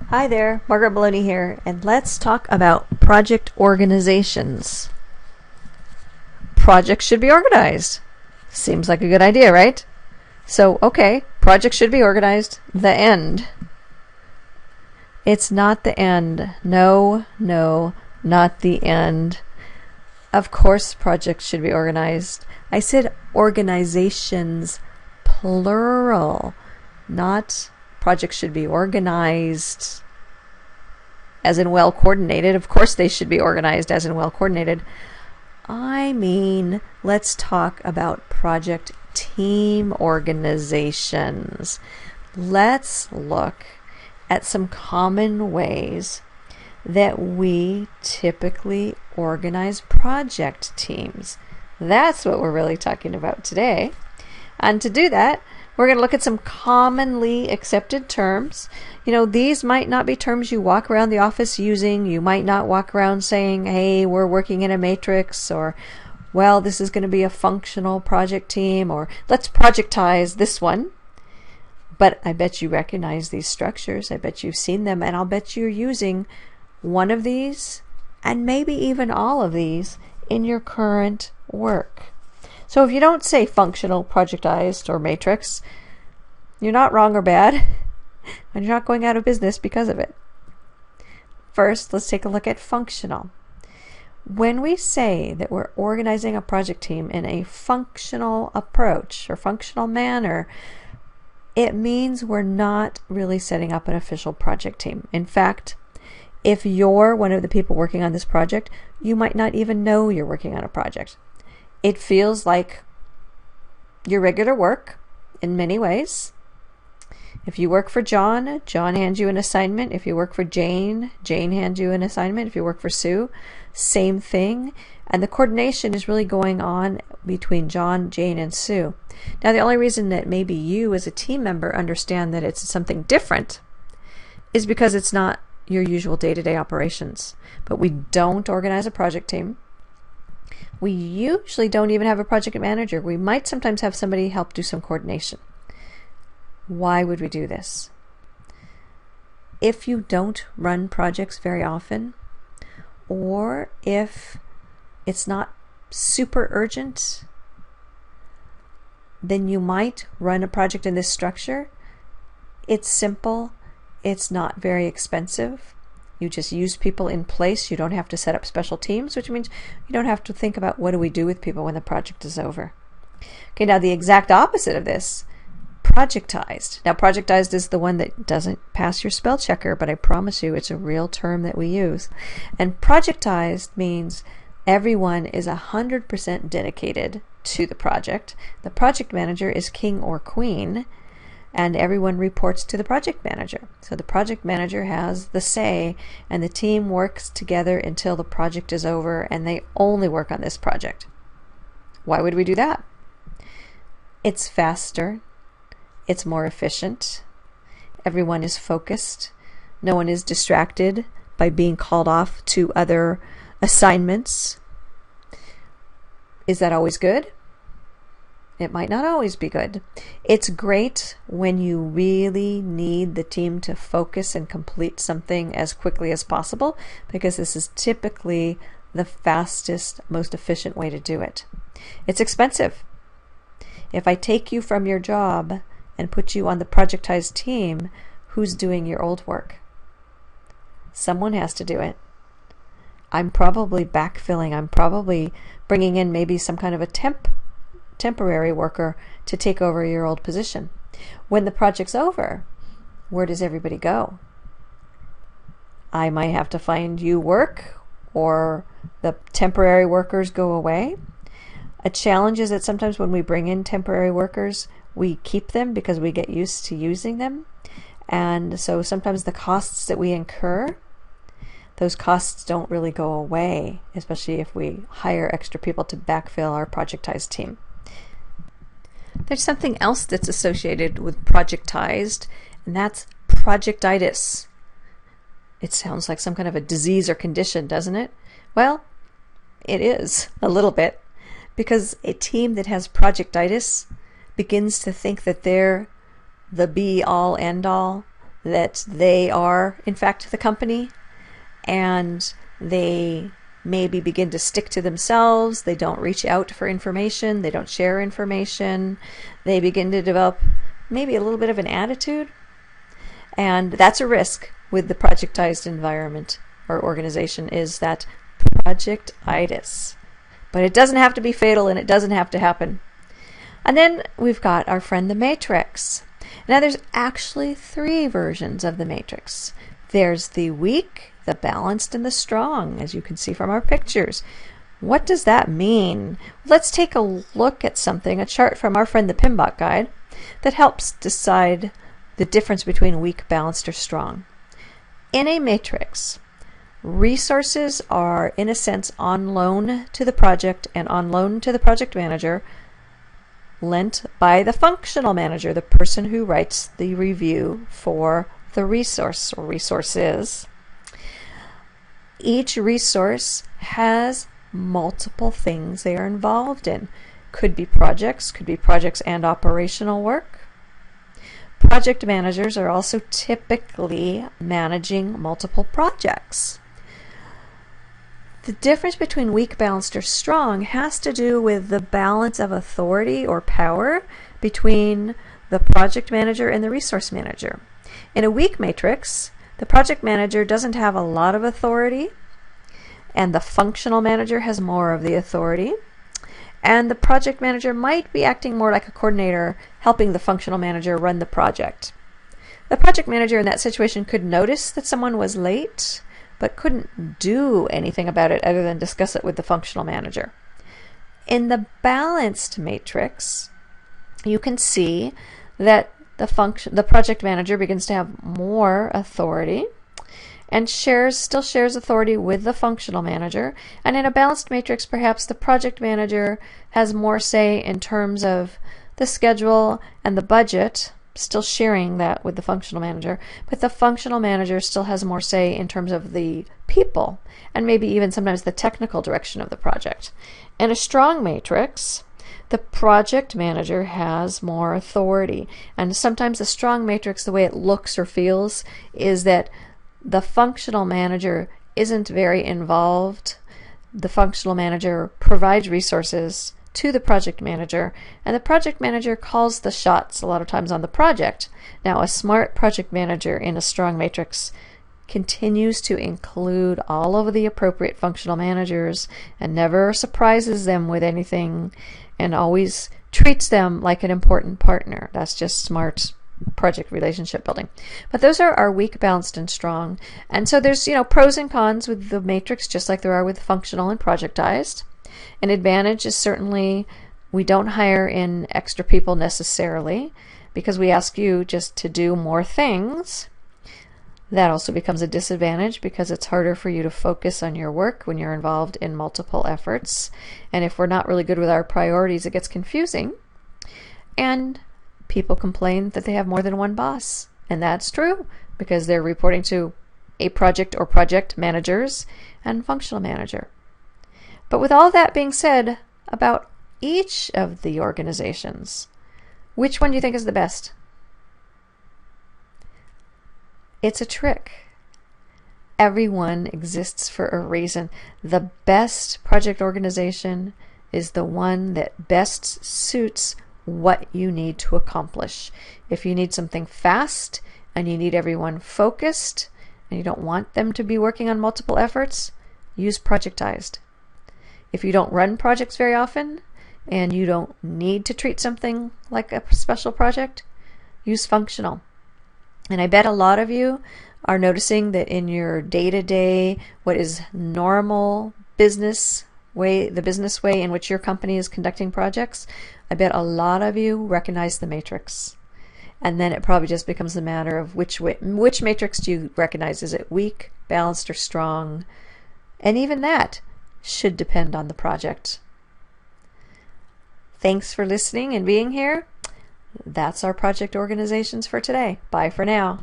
Hi there, Margaret Maloney here, and let's talk about project organizations. Projects should be organized. Seems like a good idea, right? So, okay, projects should be organized. The end. It's not the end. No, not the end. Of course projects should be organized. I said organizations, plural, not projects should be organized as in well coordinated. Of course they should be organized as in well coordinated. I mean, let's talk about project team organizations. Let's look at some common ways that we typically organize project teams. That's what we're really talking about today. And to do that, we're going to look at some commonly accepted terms. You know, these might not be terms you walk around the office using. You might not walk around saying, hey, we're working in a matrix, or, well, this is going to be a functional project team, or let's projectize this one. But I bet you recognize these structures. I bet you've seen them, and I'll bet you're using one of these and maybe even all of these in your current work. So if you don't say functional, projectized, or matrix, you're not wrong or bad, and you're not going out of business because of it. First, let's take a look at functional. When we say that we're organizing a project team in a functional approach or functional manner, it means we're not really setting up an official project team. In fact, if you're one of the people working on this project, you might not even know you're working on a project. It feels like your regular work in many ways. If you work for John, John hands you an assignment. If you work for Jane, Jane hands you an assignment. If you work for Sue, same thing. And the coordination is really going on between John, Jane, and Sue. Now, the only reason that maybe you as a team member understand that it's something different is because it's not your usual day-to-day operations. But we don't organize a project team. We usually don't even have a project manager. We might sometimes have somebody help do some coordination. Why would we do this? If you don't run projects very often, or if it's not super urgent, then you might run a project in this structure. It's simple. It's not very expensive. You just use people in place. You don't have to set up special teams, which means you don't have to think about what do we do with people when the project is over. Okay, now the exact opposite of this, projectized. Now projectized is the one that doesn't pass your spell checker, but I promise you it's a real term that we use. And projectized means everyone is 100% dedicated to the project. The project manager is king or queen, and everyone reports to the project manager. So the project manager has the say, and the team works together until the project is over, and they only work on this project. Why would we do that? It's faster. It's more efficient. Everyone is focused. No one is distracted by being called off to other assignments. Is that always good? It might not always be good. It's great when you really need the team to focus and complete something as quickly as possible, because this is typically the fastest, most efficient way to do it. It's expensive. If I take you from your job and put you on the projectized team, who's doing your old work? Someone has to do it. I'm probably backfilling. I'm probably bringing in maybe some kind of a temporary worker to take over your old position. When the project's over, where does everybody go? I might have to find you work, or the temporary workers go away. A challenge is that sometimes when we bring in temporary workers, we keep them because we get used to using them. And so sometimes the costs that we incur, those costs don't really go away, especially if we hire extra people to backfill our projectized team. There's something else that's associated with projectized, and that's project-itis. It sounds like some kind of a disease or condition, doesn't it? Well, it is, a little bit, because a team that has project-itis begins to think that they're the be-all, end-all, that they are, in fact, the company, and they maybe begin to stick to themselves. They don't reach out for information. They don't share information. They begin to develop maybe a little bit of an attitude. And that's a risk with the projectized environment or organization, is that project-itis. But it doesn't have to be fatal, and it doesn't have to happen. And then we've got our friend the matrix. Now there's actually 3 versions of the matrix. There's the weak, the balanced, and the strong, as you can see from our pictures. What does that mean? Let's take a look at something, a chart from our friend the PMBOK guide, that helps decide the difference between weak, balanced, or strong. In a matrix, resources are, in a sense, on loan to the project and on loan to the project manager, lent by the functional manager, the person who writes the review for the resource or resources. Each resource has multiple things they are involved in. Could be projects and operational work. Project managers are also typically managing multiple projects. The difference between weak, balanced, or strong has to do with the balance of authority or power between the project manager and the resource manager. In a weak matrix, the project manager doesn't have a lot of authority, and the functional manager has more of the authority. And the project manager might be acting more like a coordinator, helping the functional manager run the project. The project manager in that situation could notice that someone was late, but couldn't do anything about it other than discuss it with the functional manager. In the balanced matrix, you can see that the project manager begins to have more authority and still shares authority with the functional manager. And in a balanced matrix, perhaps the project manager has more say in terms of the schedule and the budget, still sharing that with the functional manager, but the functional manager still has more say in terms of the people and maybe even sometimes the technical direction of the project. In a strong matrix, the project manager has more authority, and sometimes the strong matrix, the way it looks or feels, is that the functional manager isn't very involved. The functional manager provides resources to the project manager, and the project manager calls the shots a lot of times on the project. Now, a smart project manager in a strong matrix continues to include all of the appropriate functional managers and never surprises them with anything and always treats them like an important partner. That's just smart project relationship building. But those are our weak, balanced, and strong. And so there's, pros and cons with the matrix, just like there are with functional and projectized. An advantage is certainly we don't hire in extra people necessarily because we ask you just to do more things. That also becomes a disadvantage because it's harder for you to focus on your work when you're involved in multiple efforts. And if we're not really good with our priorities, it gets confusing. And people complain that they have more than one boss. And that's true because they're reporting to a project or project managers and functional manager. But with all that being said about each of the organizations, which one do you think is the best? It's a trick. Everyone exists for a reason. The best project organization is the one that best suits what you need to accomplish. If you need something fast and you need everyone focused and you don't want them to be working on multiple efforts, use Projectized. If you don't run projects very often and you don't need to treat something like a special project, use Functional. And I bet a lot of you are noticing that in your day-to-day, what is normal business way, the business way in which your company is conducting projects, I bet a lot of you recognize the matrix. And then it probably just becomes a matter of which matrix do you recognize? Is it weak, balanced, or strong? And even that should depend on the project. Thanks for listening and being here. That's our project organizations for today. Bye for now.